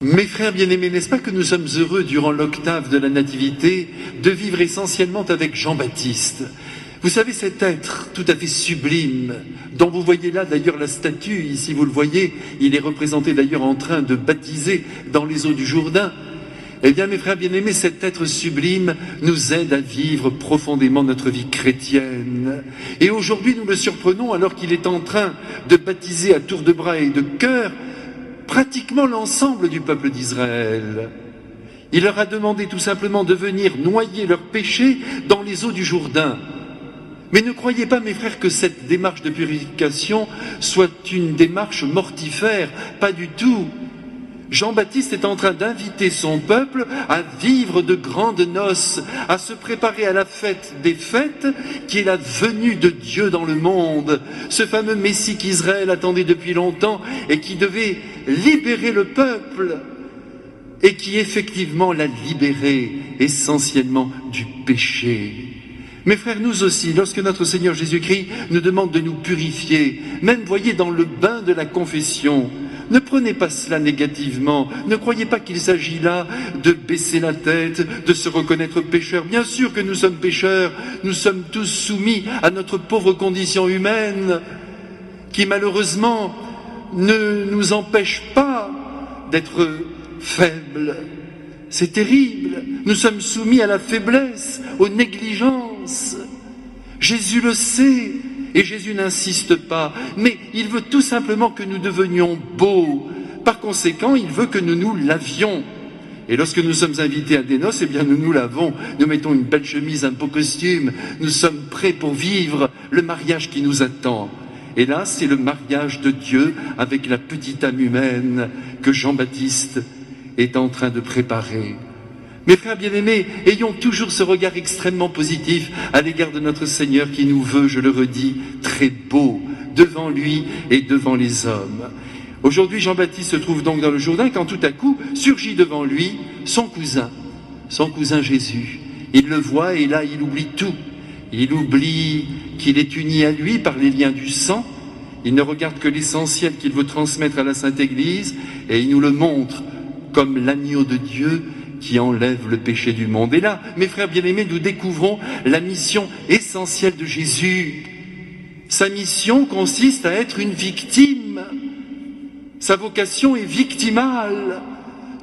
Mes frères bien-aimés, n'est-ce pas que nous sommes heureux durant l'octave de la Nativité de vivre essentiellement avec Jean-Baptiste? Vous savez, cet être tout à fait sublime, dont vous voyez là d'ailleurs la statue, ici vous le voyez, il est représenté d'ailleurs en train de baptiser dans les eaux du Jourdain. Eh bien, mes frères bien-aimés, cet être sublime nous aide à vivre profondément notre vie chrétienne. Et aujourd'hui, nous le surprenons alors qu'il est en train de baptiser à tour de bras et de cœur pratiquement l'ensemble du peuple d'Israël. Il leur a demandé tout simplement de venir noyer leurs péchés dans les eaux du Jourdain. Mais ne croyez pas, mes frères, que cette démarche de purification soit une démarche mortifère, pas du tout. Jean-Baptiste est en train d'inviter son peuple à vivre de grandes noces, à se préparer à la fête des fêtes, qui est la venue de Dieu dans le monde. Ce fameux Messie qu'Israël attendait depuis longtemps et qui devait libérer le peuple et qui effectivement l'a libéré essentiellement du péché. Mes frères, nous aussi, lorsque notre Seigneur Jésus-Christ nous demande de nous purifier, même, voyez, dans le bain de la confession, ne prenez pas cela négativement. Ne croyez pas qu'il s'agit là de baisser la tête, de se reconnaître pécheur. Bien sûr que nous sommes pécheurs, nous sommes tous soumis à notre pauvre condition humaine, qui malheureusement ne nous empêche pas d'être faibles. C'est terrible. Nous sommes soumis à la faiblesse, aux négligences. Jésus le sait. Et Jésus n'insiste pas, mais il veut tout simplement que nous devenions beaux. Par conséquent, il veut que nous nous lavions. Et lorsque nous sommes invités à des noces, eh bien nous nous lavons, nous mettons une belle chemise, un beau costume, nous sommes prêts pour vivre le mariage qui nous attend. Et là, c'est le mariage de Dieu avec la petite âme humaine que Jean-Baptiste est en train de préparer. Mes frères bien-aimés, ayons toujours ce regard extrêmement positif à l'égard de notre Seigneur qui nous veut, je le redis, très beau devant lui et devant les hommes. Aujourd'hui, Jean-Baptiste se trouve donc dans le Jourdain quand tout à coup surgit devant lui son cousin Jésus. Il le voit et là, il oublie tout. Il oublie qu'il est uni à lui par les liens du sang. Il ne regarde que l'essentiel qu'il veut transmettre à la Sainte Église et il nous le montre comme l'agneau de Dieu qui enlève le péché du monde. Et là, mes frères bien-aimés, nous découvrons la mission essentielle de Jésus. Sa mission consiste à être une victime. Sa vocation est victimale.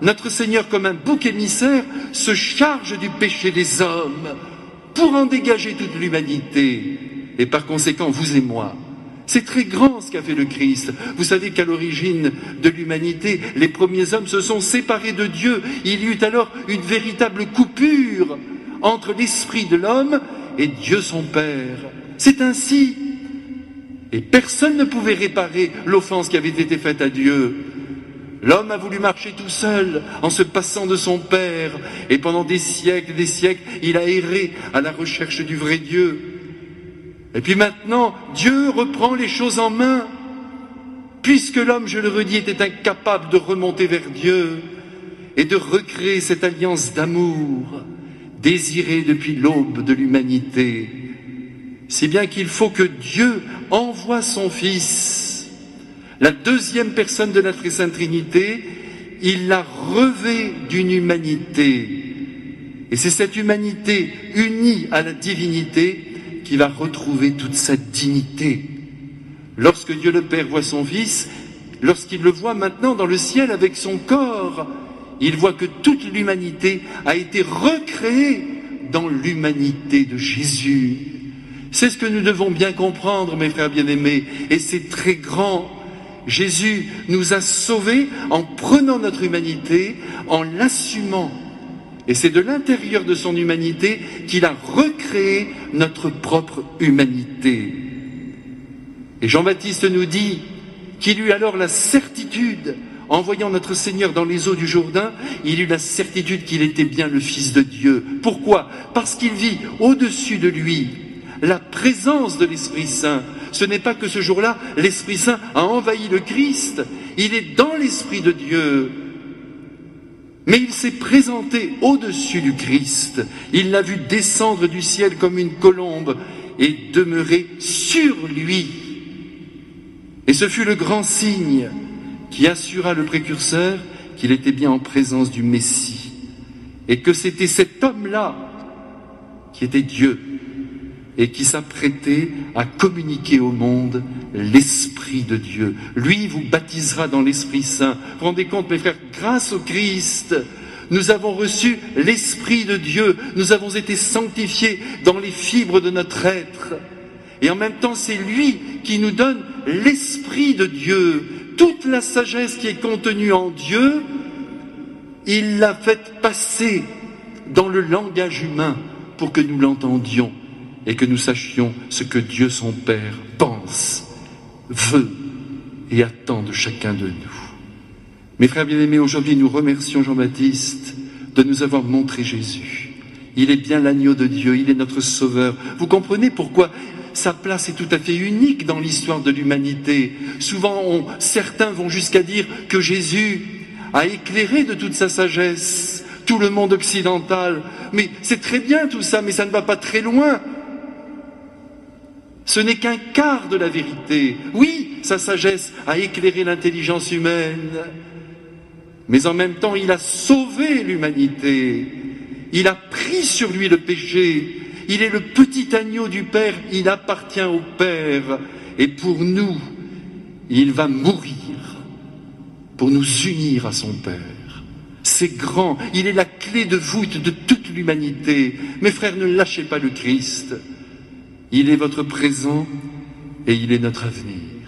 Notre Seigneur, comme un bouc émissaire, se charge du péché des hommes pour en dégager toute l'humanité. Et par conséquent, vous et moi. C'est très grand ce qu'a fait le Christ. Vous savez qu'à l'origine de l'humanité, les premiers hommes se sont séparés de Dieu. Il y eut alors une véritable coupure entre l'esprit de l'homme et Dieu son Père. C'est ainsi. Et personne ne pouvait réparer l'offense qui avait été faite à Dieu. L'homme a voulu marcher tout seul, en se passant de son Père. Et pendant des siècles, il a erré à la recherche du vrai Dieu. Et puis maintenant, Dieu reprend les choses en main, puisque l'homme, je le redis, était incapable de remonter vers Dieu et de recréer cette alliance d'amour désirée depuis l'aube de l'humanité. Si bien qu'il faut que Dieu envoie son Fils, la deuxième personne de la Très Sainte Trinité, il l'a revêt d'une humanité. Et c'est cette humanité unie à la divinité qui va retrouver toute sa dignité. Lorsque Dieu le Père voit son Fils, lorsqu'il le voit maintenant dans le ciel avec son corps, il voit que toute l'humanité a été recréée dans l'humanité de Jésus. C'est ce que nous devons bien comprendre, mes frères bien-aimés, et c'est très grand. Jésus nous a sauvés en prenant notre humanité, en l'assumant. Et c'est de l'intérieur de son humanité qu'il a recréé notre propre humanité. Et Jean-Baptiste nous dit qu'il eut alors la certitude, en voyant notre Seigneur dans les eaux du Jourdain, il eut la certitude qu'il était bien le Fils de Dieu. Pourquoi? Parce qu'il vit au-dessus de lui la présence de l'Esprit Saint. Ce n'est pas que ce jour-là, l'Esprit Saint a envahi le Christ, il est dans l'Esprit de Dieu. Mais il s'est présenté au-dessus du Christ. Il l'a vu descendre du ciel comme une colombe et demeurer sur lui. Et ce fut le grand signe qui assura le précurseur qu'il était bien en présence du Messie et que c'était cet homme-là qui était Dieu et qui s'apprêtait à communiquer au monde l'Esprit de Dieu. Lui vous baptisera dans l'Esprit Saint. Vous vous rendez compte, mes frères, grâce au Christ, nous avons reçu l'Esprit de Dieu, nous avons été sanctifiés dans les fibres de notre être. Et en même temps, c'est lui qui nous donne l'Esprit de Dieu. Toute la sagesse qui est contenue en Dieu, il l'a faite passer dans le langage humain pour que nous l'entendions et que nous sachions ce que Dieu son Père pense, veut et attend de chacun de nous. Mes frères bien-aimés, aujourd'hui nous remercions Jean-Baptiste de nous avoir montré Jésus. Il est bien l'agneau de Dieu, il est notre sauveur. Vous comprenez pourquoi sa place est tout à fait unique dans l'histoire de l'humanité. Souvent, certains vont jusqu'à dire que Jésus a éclairé de toute sa sagesse tout le monde occidental. Mais c'est très bien tout ça, mais ça ne va pas très loin. Ce n'est qu'un quart de la vérité. Oui, sa sagesse a éclairé l'intelligence humaine, mais en même temps, il a sauvé l'humanité. Il a pris sur lui le péché. Il est le petit agneau du Père, il appartient au Père. Et pour nous, il va mourir pour nous unir à son Père. C'est grand, il est la clé de voûte de toute l'humanité. Mes frères, ne lâchez pas le Christ. Il est votre présent et il est notre avenir.